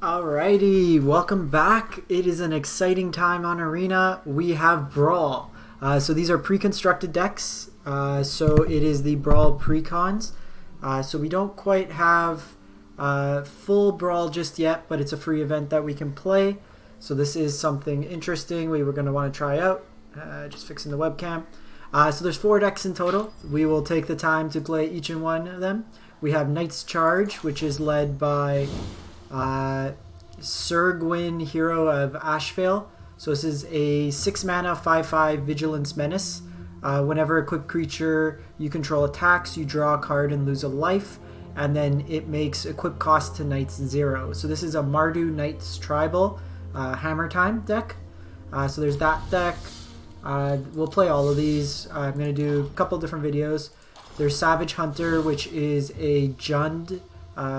Alrighty, welcome back. It is an exciting time on Arena. We have Brawl. So these are pre-constructed decks. So it is the Brawl precons. So we don't quite have full Brawl just yet, but it's a free event that we can play. So this is something interesting we were going to want to try out. Just fixing the webcam. So there's 4 decks in total. We will take the time to play each and one of them. We have Knight's Charge, which is led by Sergwyn, Hero of Ashvale. So this is a 6 mana 5/5 Vigilance Menace. Whenever equipped creature you control attacks, you draw a card and lose a life, and then it makes equip cost to Knights 0. So this is a Mardu Knights Tribal Hammer Time deck. So there's that deck. We'll play all of these. I'm going to do a couple different videos. There's Savage Hunter, which is a Jund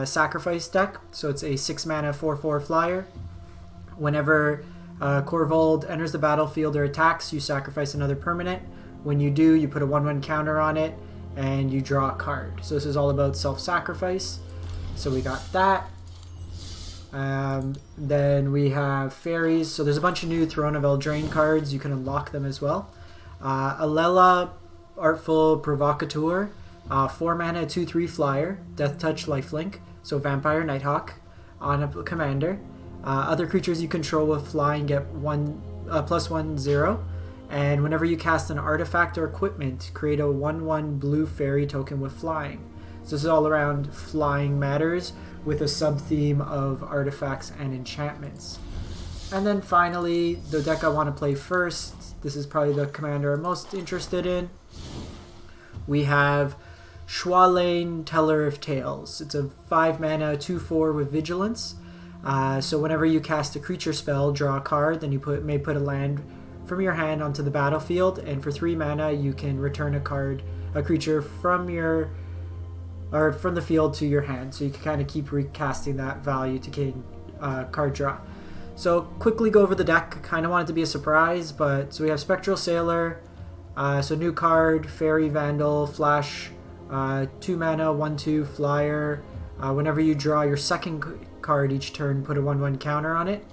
sacrifice deck. So it's a 6 mana 4/4 flyer. Whenever Corvold enters the battlefield or attacks, you sacrifice another permanent. When you do, you put a 1/1 counter on it and you draw a card. So this is all about self-sacrifice. So we got that. Then we have fairies. So there's a bunch of new Throne of Eldraine cards. You can unlock them as well. Alela, Artful Provocateur, 4 mana 2/3 flyer, Death Touch Lifelink. So Vampire Nighthawk on a commander. Other creatures you control with flying get +1/+1/0. And whenever you cast an artifact or equipment, create a 1/1 blue fairy token with flying. So this is all around flying matters with a sub-theme of artifacts and enchantments. And then finally, the deck I want to play first, this is probably the commander I'm most interested in. We have Chunlane, Teller of Tales. It's a 5 mana 2/4 with Vigilance. So whenever you cast a creature spell, draw a card, then you may put a land from your hand onto the battlefield, and for 3 mana you can return a creature from the field to your hand. So you can kind of keep recasting that value to gain card draw. So quickly go over the deck. Kind of want it to be a surprise, but so we have Spectral Sailor. So new card, Fairy Vandal, Flash, 2 mana 1/2 flyer. Whenever you draw your second card each turn, put a 1/1 counter on it.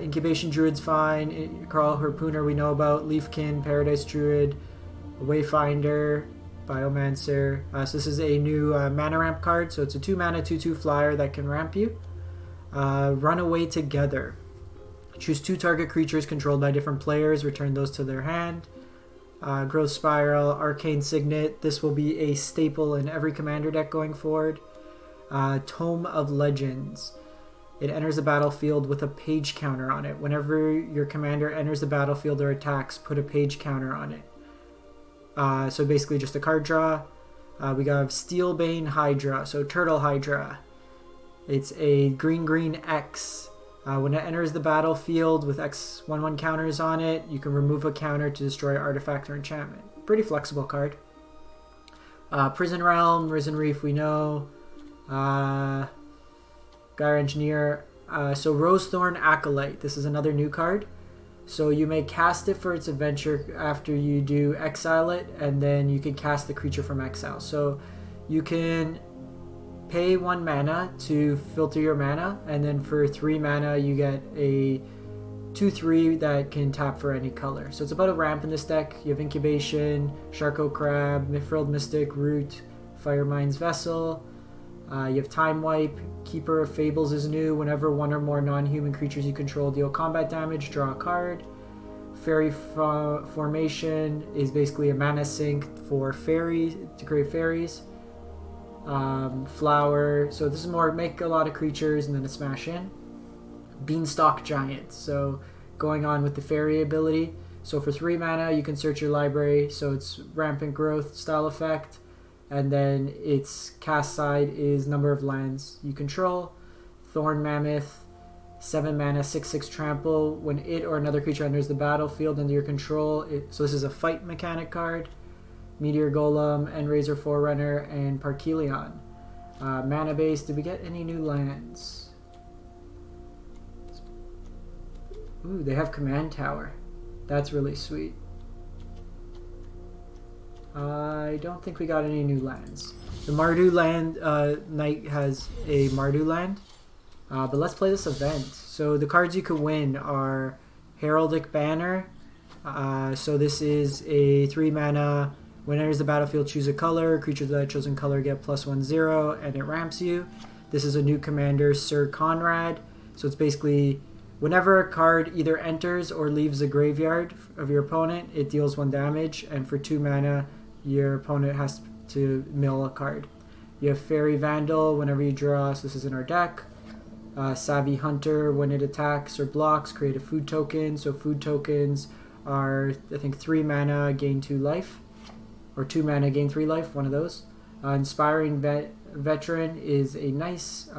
Incubation Druid's fine. Carl Harpooner we know about. Leafkin, Paradise Druid, Wayfinder, Biomancer. So this is a new mana ramp card. So it's a 2 mana 2/2 flyer that can ramp you. Run Away Together. Choose 2 target creatures controlled by different players. Return those to their hand. Growth Spiral, Arcane Signet. This will be a staple in every commander deck going forward. Tome of Legends. It enters the battlefield with a page counter on it. Whenever your commander enters the battlefield or attacks, put a page counter on it. So basically just a card draw. We got Steelbane Hydra, so Turtle Hydra. It's a green X. When it enters the battlefield with X 1/1 counters on it, you can remove a counter to destroy an artifact or enchantment. Pretty flexible card. Prison Realm, Risen Reef we know. Gyre Engineer. So Rosethorn Acolyte. This is another new card. So you may cast it for its adventure after you do exile it, and then you can cast the creature from exile. So you can pay 1 mana to filter your mana, and then for 3 mana you get a 2/3 that can tap for any color. So it's about a ramp in this deck. You have Incubation, Sharko Crab, Mithril Mystic, Root, Firemind's Vessel. You have Time Wipe. Keeper of Fables is new. Whenever 1 or more non-human creatures you control deal combat damage, draw a card. Fairy Formation is basically a mana sink for fairies to create fairies. Flower. So this is more make a lot of creatures and then a smash in. Beanstalk Giant. So going on with the fairy ability. So for 3 mana you can search your library. So it's rampant growth style effect. And then its cast side is number of lands you control. Thorn Mammoth, 7 mana 6/6 trample. When it or another creature enters the battlefield under your control, so this is a fight mechanic card. Meteor Golem, Endrazor Forerunner, and Parkelion. Mana base, did we get any new lands? Ooh, they have Command Tower. That's really sweet. I don't think we got any new lands. The Mardu land, Knight has a Mardu land. But let's play this event. So the cards you could win are Heraldic Banner. So this is a 3 mana. When it enters the battlefield, choose a color. Creatures of that chosen color get +1/0, and it ramps you. This is a new commander, Sir Conrad. So it's basically whenever a card either enters or leaves the graveyard of your opponent, it deals 1 damage. And for 2 mana, your opponent has to mill a card. You have Fairy Vandal whenever you draw. So this is in our deck. Savvy Hunter, when it attacks or blocks, create a food token. So food tokens are, I think, 3 mana, gain 2 life. Or 2 mana, gain 3 life, one of those. Inspiring Veteran is a nice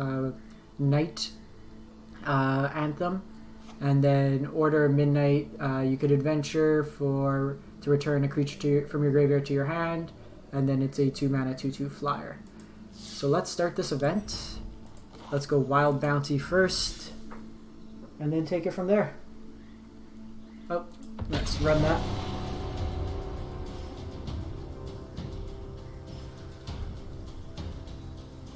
knight anthem. And then Order of Midnight, you could adventure to return a creature from your graveyard to your hand. And then it's a 2 mana, 2/2 flyer. So let's start this event. Let's go Wild Bounty first, and then take it from there. Oh, let's run that.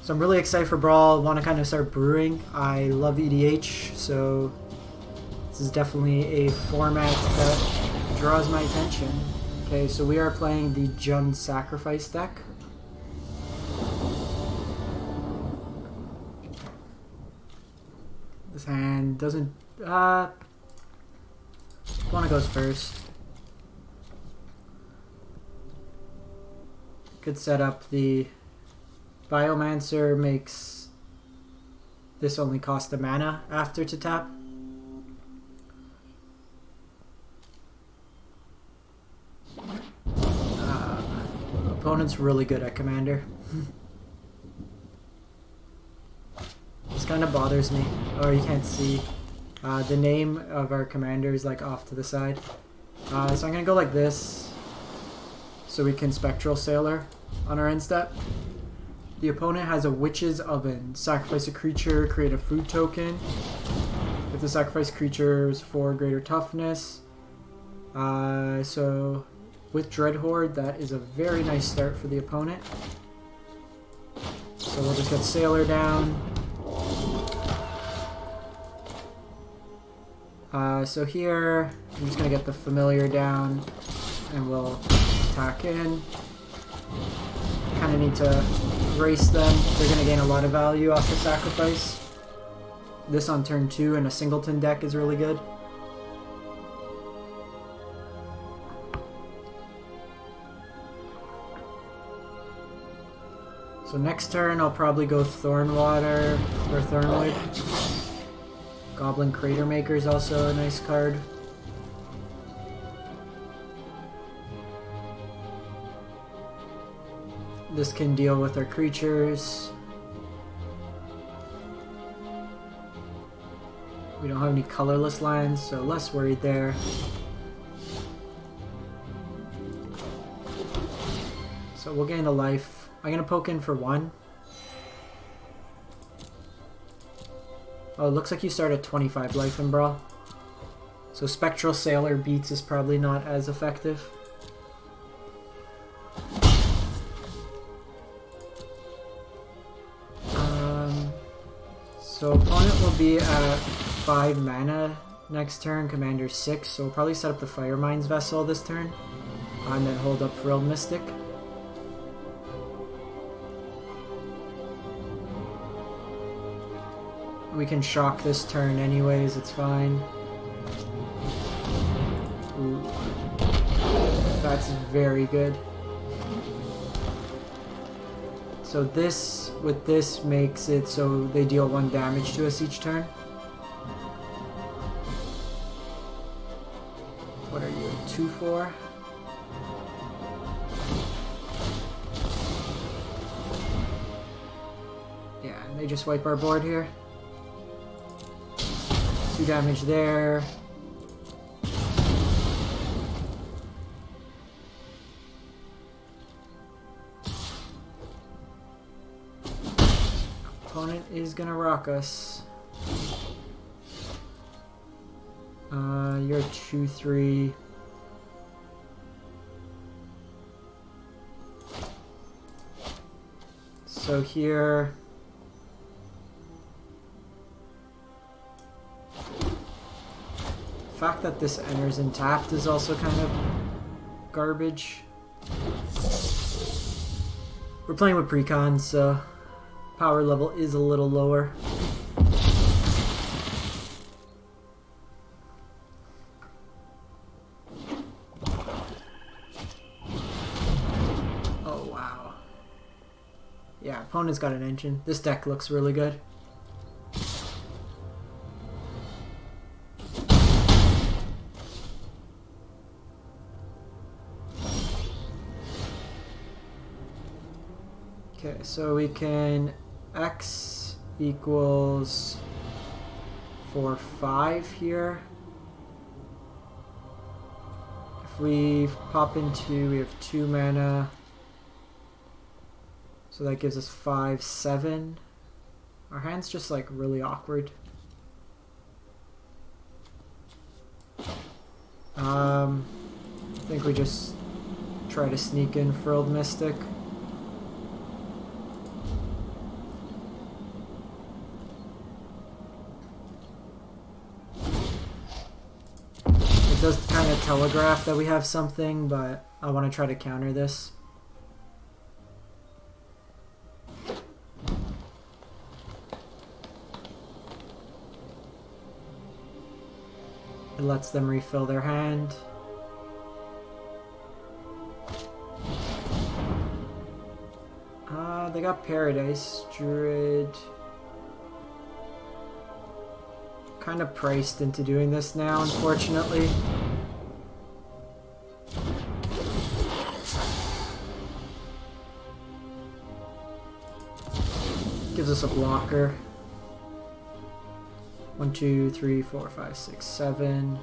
So I'm really excited for Brawl. Want to kind of start brewing. I love EDH, so this is definitely a format that draws my attention. Okay, so we are playing the Jund Sacrifice deck. This hand doesn't... Wanna goes first. Could set up the Biomancer, makes this only cost a mana after to tap. Opponent's really good at Commander. This kind of bothers me. Oh, you can't see. The name of our commander is like off to the side. So I'm going to go like this so we can Spectral Sailor on our end step. The opponent has a Witch's Oven. Sacrifice a creature, create a food token. If the sacrificed creature is 4 greater toughness. So with Dreadhorde, that is a very nice start for the opponent. So we'll just get Sailor down. So here, I'm just going to get the Familiar down, and we'll attack in. Kind of need to race them. They're going to gain a lot of value off the sacrifice. This on turn 2 in a singleton deck is really good. So next turn, I'll probably go Thornwater or Thornwood. Goblin Crater Maker is also a nice card. This can deal with our creatures. We don't have any colorless lands, so less worried there. So we'll gain a life. I'm going to poke in for 1. Oh, it looks like you start at 25 life in Brawl. So Spectral Sailor beats is probably not as effective. So opponent will be at 5 mana next turn, commander 6, so we'll probably set up the Firemind's Vessel this turn, and then hold up Frilled Mystic. We can shock this turn anyways, it's fine. Ooh. That's very good. So this, with this, makes it so they deal 1 damage to us each turn. What are you, 2/4? Yeah, and they just wipe our board here. 2 damage there. Opponent is gonna rock us. You're 2/3. So here fact that this enters in tapped is also kind of garbage. We're playing with precons, so power level is a little lower. Oh wow. Yeah, opponent's got an engine. This deck looks really good. Okay, so we can X equals 4/5 here. If we pop into, we have 2 mana. So that gives us 5/7. Our hand's just like really awkward. I think we just try to sneak in Frilled Mystic. It does kind of telegraph that we have something, but I want to try to counter this. It lets them refill their hand. They got Paradise Druid. Kind of priced into doing this now, unfortunately. Gives us a blocker. 1, 2, 3, 4, 5, 6, 7.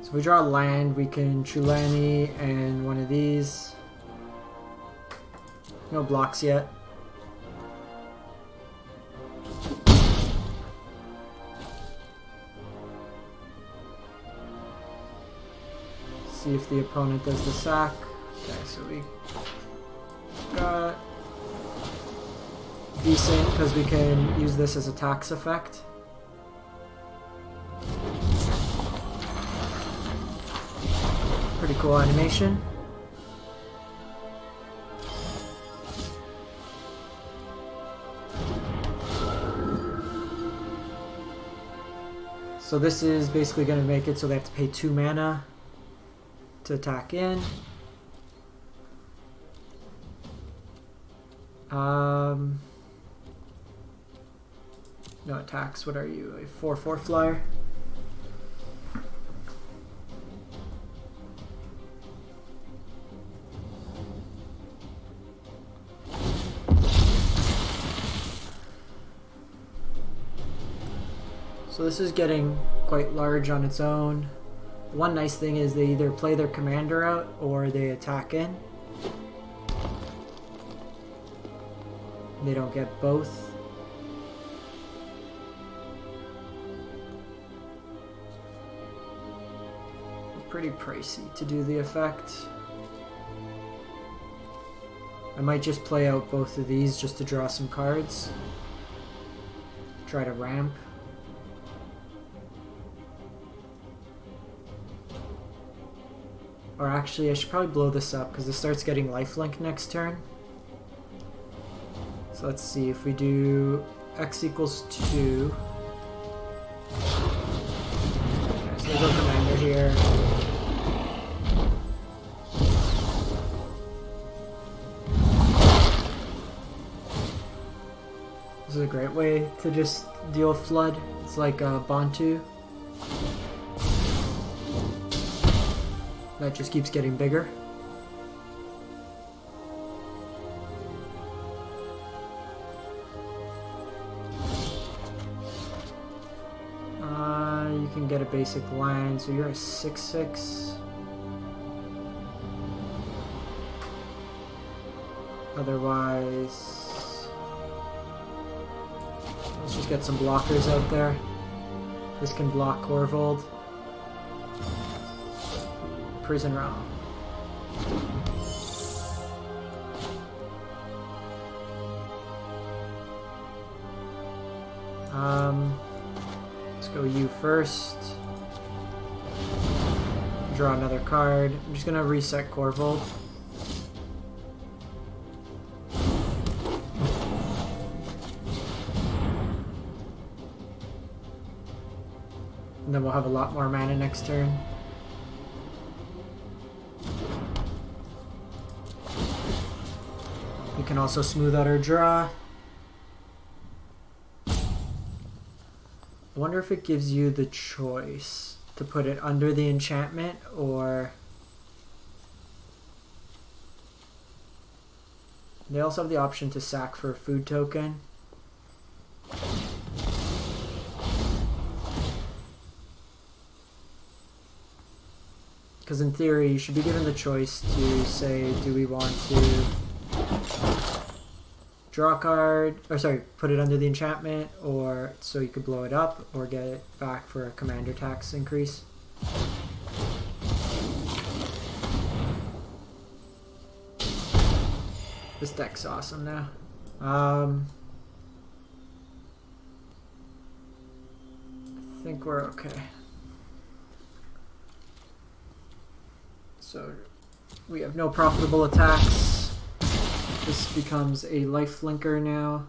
So if we draw a land, we can Chunlane and one of these. No blocks yet. See if the opponent does the sack. Okay, so we got decent because we can use this as a tax effect. Pretty cool animation. So this is basically going to make it so they have to pay 2 mana to attack in. No attacks. What are you? A 4/4 flyer? So this is getting quite large on its own. One nice thing is they either play their commander out or they attack in. They don't get both. Pretty pricey to do the effect. I might just play out both of these just to draw some cards. Try to ramp. Or actually, I should probably blow this up because it starts getting lifelink next turn. So let's see if we do X equals 2. Okay, so we go commander here. This is a great way to just deal flood. It's like a Bantu. That just keeps getting bigger. You can get a basic land, so you're a 6/6. Otherwise, let's just get some blockers out there. This can block Corvold. Prison Realm. Let's go you first. Draw another card. I'm just gonna reset Corvold. And then we'll have a lot more mana next turn. We can also smooth out our draw. I wonder if it gives you the choice to put it under the enchantment or... They also have the option to sack for a food token. Because in theory, you should be given the choice to say, do we want to draw a card, or sorry, put it under the enchantment, or so you could blow it up, or get it back for a commander tax increase. This deck's awesome now. I think we're okay. So we have no profitable attacks. This becomes a life linker now.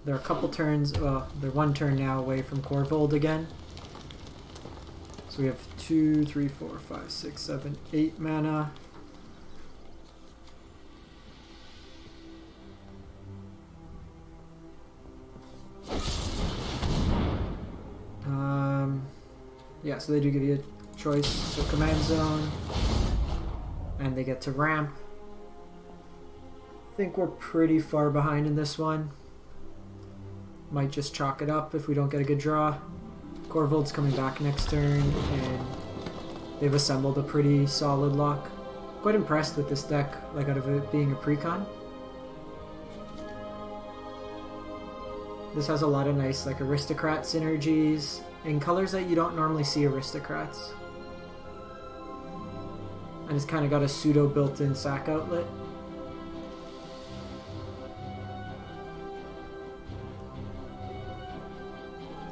They're a couple turns, well, they're one turn now away from Corvold again. So we have 2, 3, 4, 5, 6, 7, 8 mana. Yeah, so they do give you a choice. So command zone, and they get to ramp. I think we're pretty far behind in this one. Might just chalk it up if we don't get a good draw. Corvold's coming back next turn, and they've assembled a pretty solid lock. Quite impressed with this deck, like out of it being a precon. This has a lot of nice like aristocrat synergies in colors that you don't normally see aristocrats. And it's kind of got a pseudo built-in sack outlet.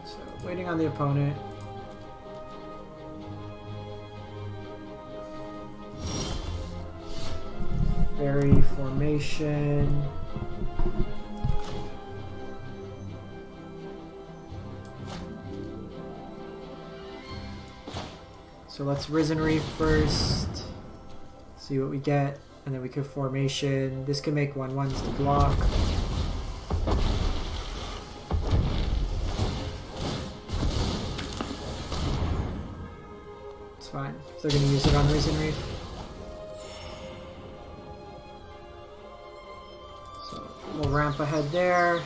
So waiting on the opponent. Fairy formation. So let's Risen Reef first, see what we get, and then we could formation. This can make 1/1s to block. It's fine, if they're going to use it on Risen Reef. So we'll ramp ahead there.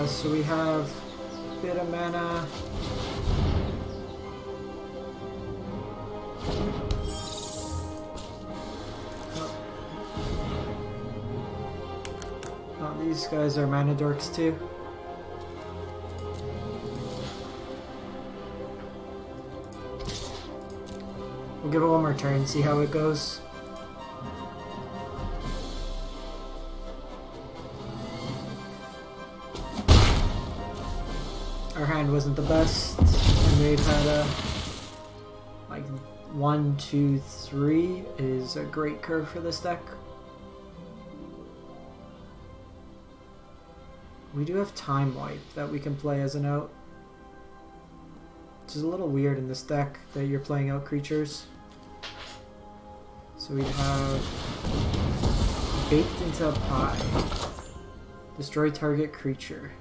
So we have a bit of mana. These guys are mana dorks too. We'll give it one more turn, see how it goes. Our hand wasn't the best, and they've had a like 1, 2, 3 is a great curve for this deck. We do have Time Wipe that we can play as an out. Which is a little weird in this deck that you're playing out creatures. So we'd have Baked into a Pie. Destroy target creature.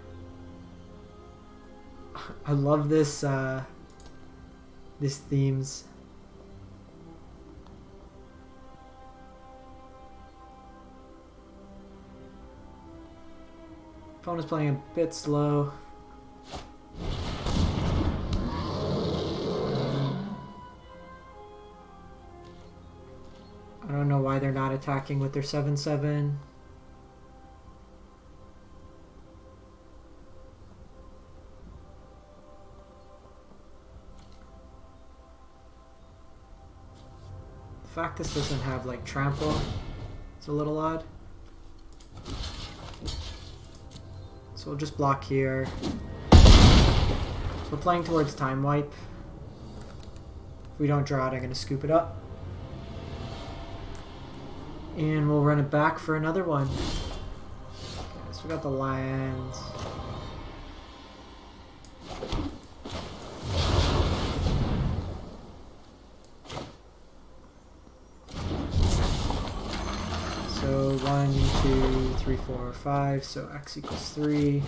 I love this this themes. Opponent's playing a bit slow. I don't know why they're not attacking with their 7/7. The fact this doesn't have like trample It's a little odd. So we'll just block here. So we're playing towards time wipe. If we don't draw it, I'm going to scoop it up. And we'll run it back for another one. Okay, so we got the lands. So 1, 2, 3, 4, 5. So x equals 3.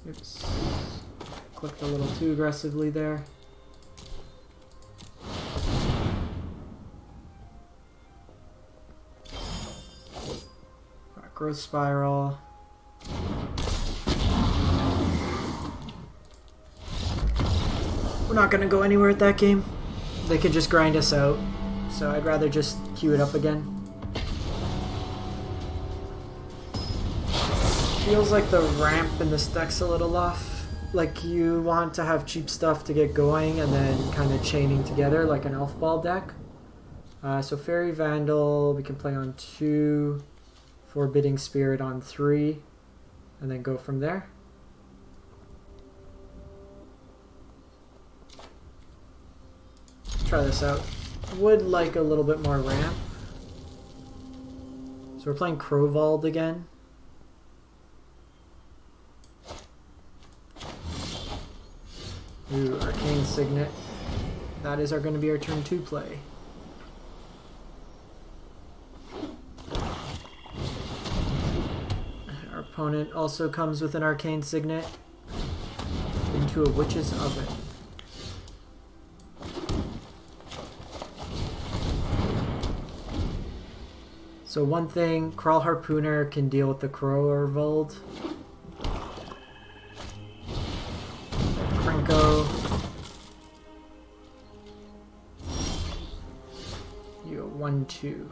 Oops. Clicked a little too aggressively there. Growth spiral. We're not going to go anywhere at that game. They could just grind us out. So I'd rather just queue it up again. Feels like the ramp in this deck's a little off. Like you want to have cheap stuff to get going and then kind of chaining together like an Elf Ball deck. So Fairy Vandal we can play on 2. Forbidding Spirit on 3, and then go from there. Try this out. Would like a little bit more ramp. So we're playing Crowvald again. Ooh, Arcane Signet. That is going to be our turn 2 play. Opponent also comes with an Arcane Signet into a Witch's Oven. So one thing, Crawl Harpooner can deal with the Crowvold. Krenko. You go 1, 2.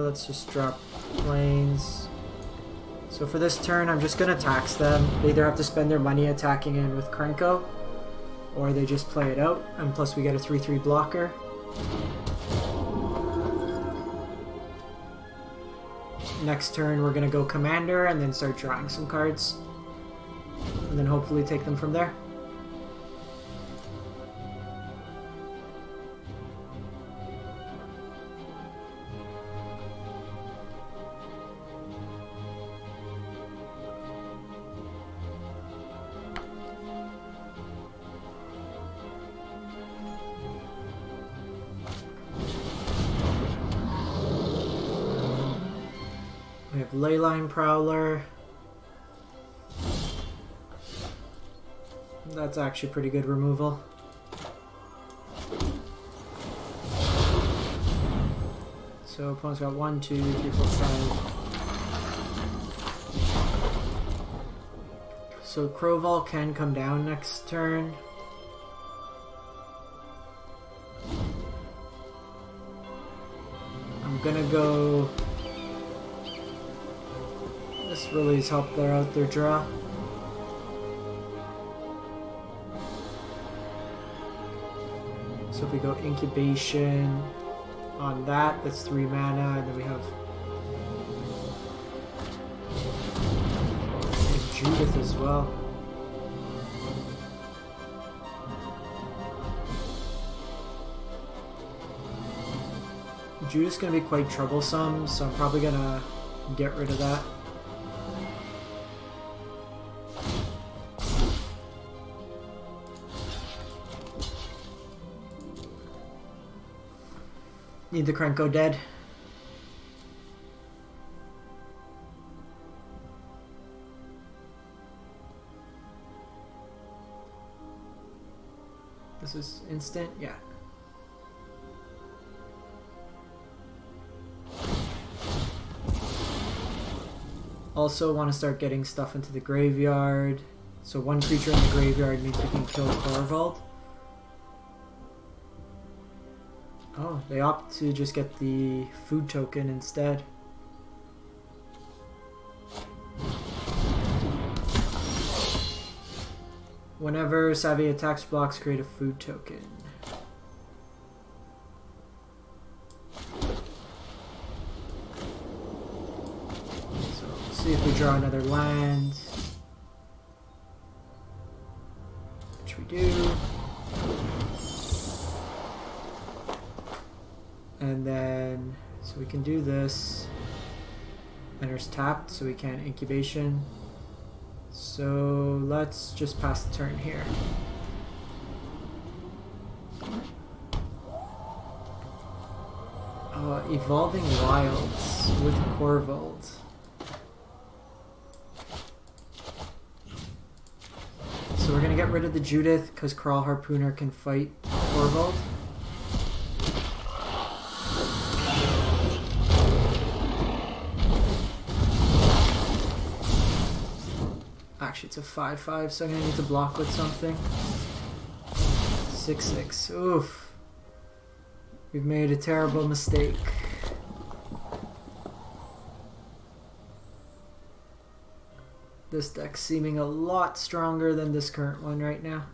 Let's just drop planes. So for this turn, I'm just going to tax them. They either have to spend their money attacking in with Krenko, or they just play it out. And plus we get a 3/3 blocker. Next turn, we're going to go Commander and then start drawing some cards. And then hopefully take them from there. We have Leyline Prowler. That's actually pretty good removal. So opponent's got 1, 2, 3, 4, 5. So Crowval can come down next turn. I'm gonna go. This really has helped their out their draw. So if we go Incubation on that, that's 3 mana, and then we have Judith as well. Judith's gonna be quite troublesome, so I'm probably gonna get rid of that. Need the Krenko dead. This is instant? Yeah. Also want to start getting stuff into the graveyard. So 1 creature in the graveyard means we can kill Thorvald. Oh, they opt to just get the food token instead. Whenever Savvy attacks blocks, create a food token. So let's see if we draw another land. Which we do. And then, so we can do this. Enters tapped, so we can't incubation. So let's just pass the turn here. Evolving Wilds with Corvold. So we're gonna get rid of the Judith because Crawl Harpooner can fight Corvold. Actually, it's a 5/5, so I'm gonna need to block with something. 6/6. Oof. We've made a terrible mistake. This deck's seeming a lot stronger than this current one right now.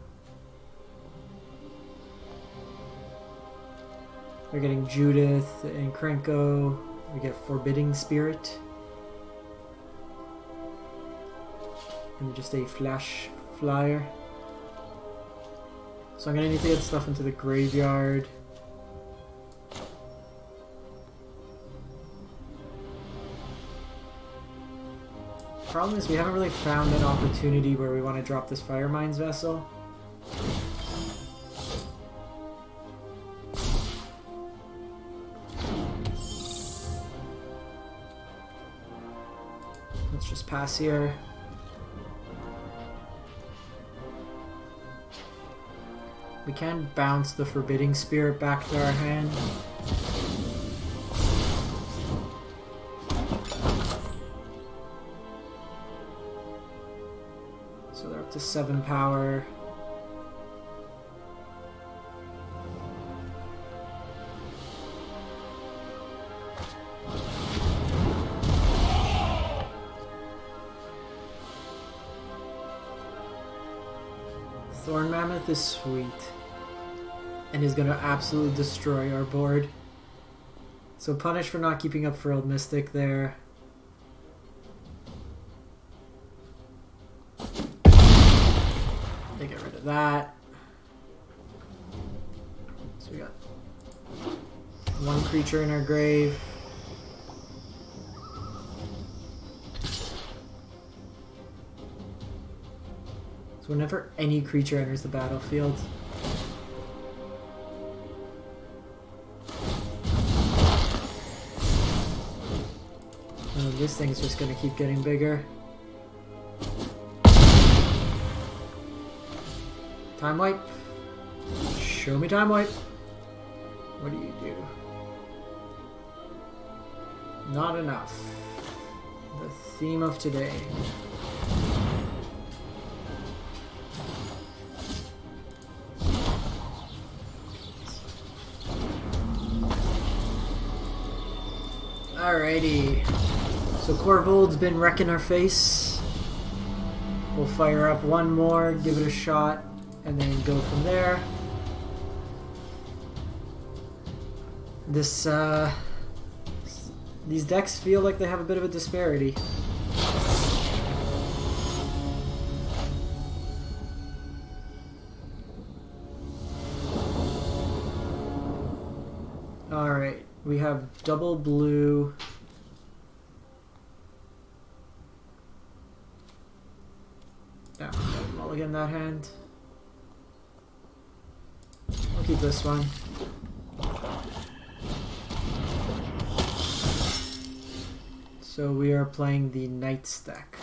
We're getting Judith and Krenko. We get Forbidding Spirit. And just a flash flyer. So I'm gonna need to get stuff into the graveyard. Problem is we haven't really found an opportunity where we want to drop this Fire Mines Vessel. Let's just pass here. We can bounce the Forbidding Spirit back to our hand. So they're up to 7 power. Thorn Mammoth is sweet. And is going to absolutely destroy our board. So punish for not keeping up Frilled Mystic there. They get rid of that. So we got one creature in our grave. So whenever any creature enters the battlefield, this thing's just gonna keep getting bigger. Time wipe. Show me time wipe. What do you do? Not enough. The theme of today. Alrighty. So Corvold's been wrecking our face. We'll fire up one more, give it a shot, and then go from there. This, these decks feel like they have a bit of a disparity. Alright, we have double blue. Yeah, mulligan that hand. I'll keep this one. So we are playing the Knights deck.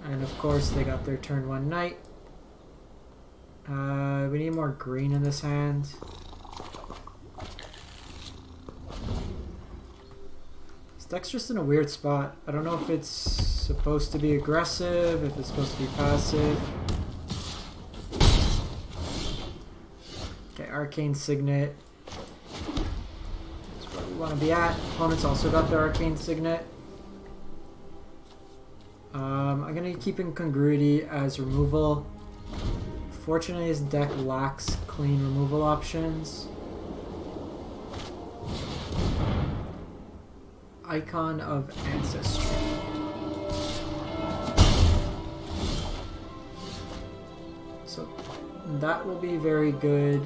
And of course they got their turn 1 Knight. We need more green in this hand. This deck's just in a weird spot. I don't know if it's supposed to be aggressive, if it's supposed to be passive. Okay, Arcane Signet. That's where we want to be at. Opponents also got their Arcane Signet. I'm gonna keep incongruity as removal. Fortunately, his deck lacks clean removal options. Icon of Ancestry. So that will be very good.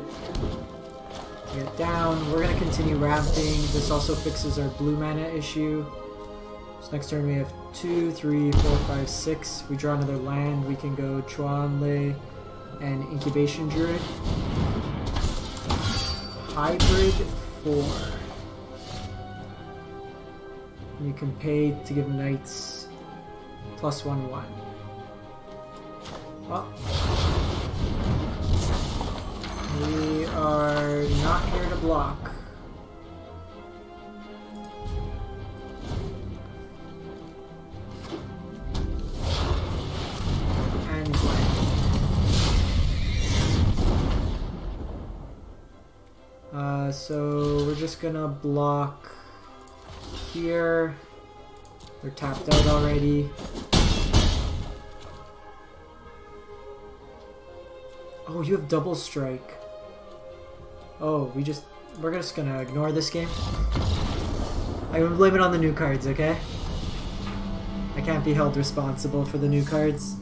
Get down. We're gonna continue ramping. This also fixes our blue mana issue. So next turn we have 2, 3, 4, 5, 6. If we draw another land, we can go Chunlane and Incubation Druid. Hybrid 4. You can pay to give knights +1/1. Well, we are not here to block. And play. So we're just gonna block here. They're tapped out already. Oh, you have double strike. Oh, we're just gonna ignore this game. I'm gonna blame it on the new cards, okay? I can't be held responsible for the new cards.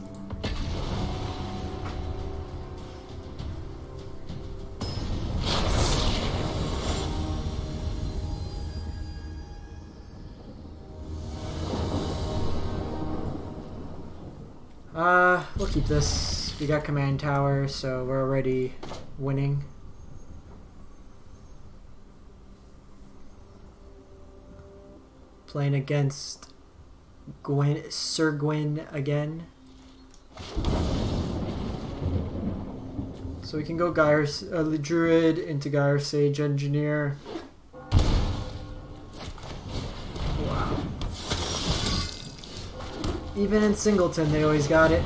We'll keep this. We got command tower, so we're already winning. Playing against Sir Gwyn again. So we can go Druid into Gyre Sage Engineer. Wow. Even in Singleton, they always got it.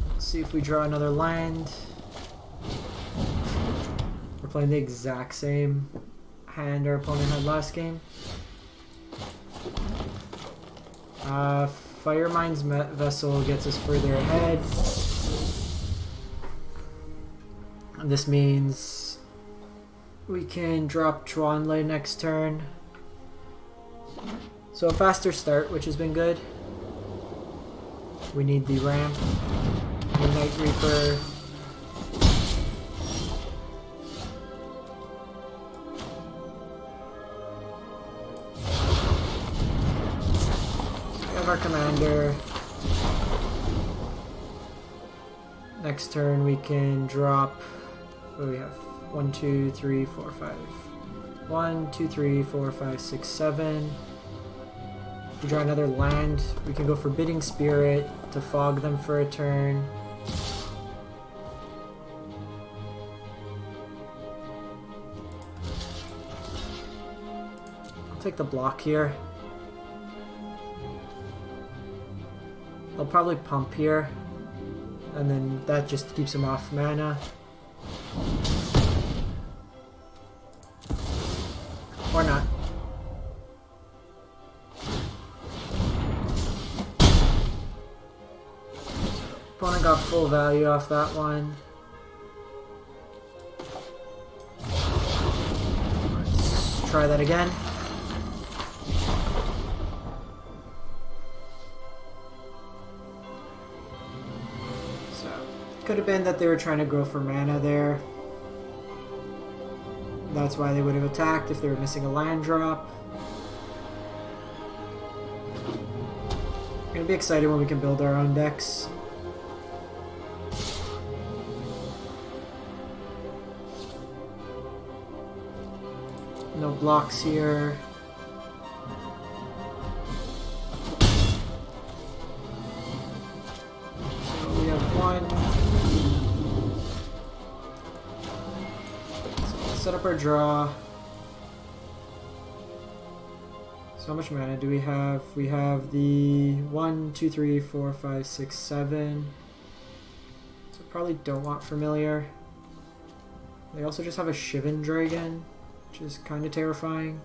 Let's see if we draw another land. We're playing the exact same hand our opponent had last game. Firemind's Vessel gets us further ahead. And this means we can drop Chunlane next turn. So a faster start, which has been good. We need the ramp. Night Reaper. We have our commander. Next turn we can drop. What do we have? 1, 2, 3, 4, 5. 1, 2, 3, 4, 5, 6, 7. If we draw another land, we can go Forbidding Spirit to fog them for a turn. I'll take the block here. I'll probably pump here, and then that just keeps him off mana. Or not. Opponent got full value off that one. Let's try that again. So, could have been that they were trying to go for mana there. That's why they would have attacked if they were missing a land drop. Gonna be excited when we can build our own decks. No blocks here. So we have one. Set up our draw. So how much mana do we have? We have the 1, 2, 3, 4, 5, 6, 7. So probably don't want familiar. They also just have a Shivan Dragon, which is kind of terrifying.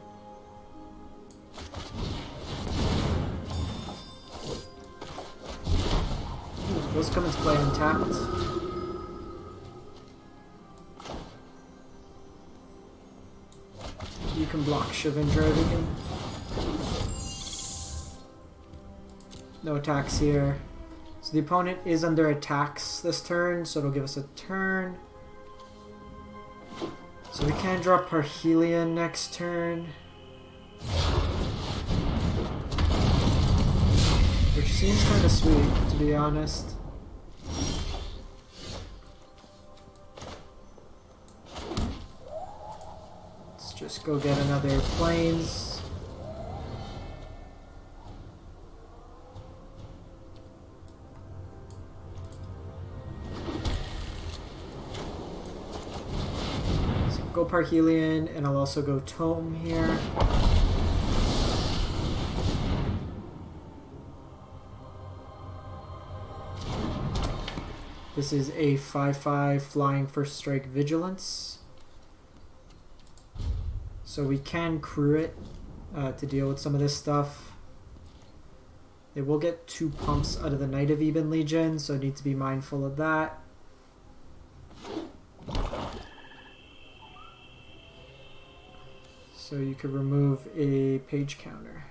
Those come into play untapped. You can block Shivan Dragon. No attacks here. So the opponent is under attacks this turn, so it'll give us a turn. So we can draw Parhelion next turn. Which seems kind of sweet, to be honest. Let's just go get another Plains. Go Parhelion, and I'll also go Tome here. This is a 5/5 flying first strike vigilance. So we can crew it to deal with some of this stuff. They will get 2 pumps out of the Knight of Eben Legion, so I need to be mindful of that. So you could remove a page counter.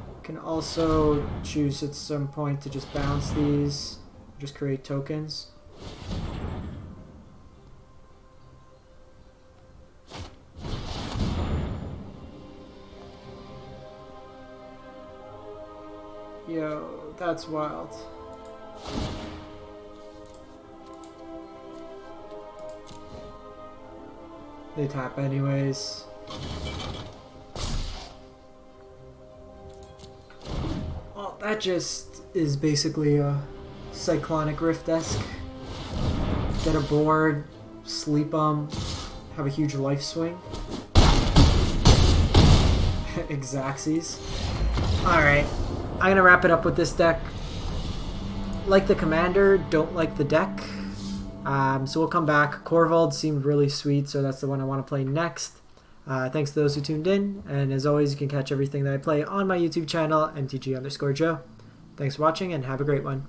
You can also choose at some point to just bounce these, just create tokens. Yo, that's wild. They tap anyways. Well, that just is basically a Cyclonic Rift-esque. Get a board, sleep them, have a huge life swing. Xaxes. Alright, I'm gonna wrap it up with this deck. Like the commander, don't like the deck. So we'll come back. Corvald seemed really sweet, so that's the one I want to play next. Thanks to those who tuned in, and as always, you can catch everything that I play on my YouTube channel, MTG_Joe. Thanks for watching, and have a great one.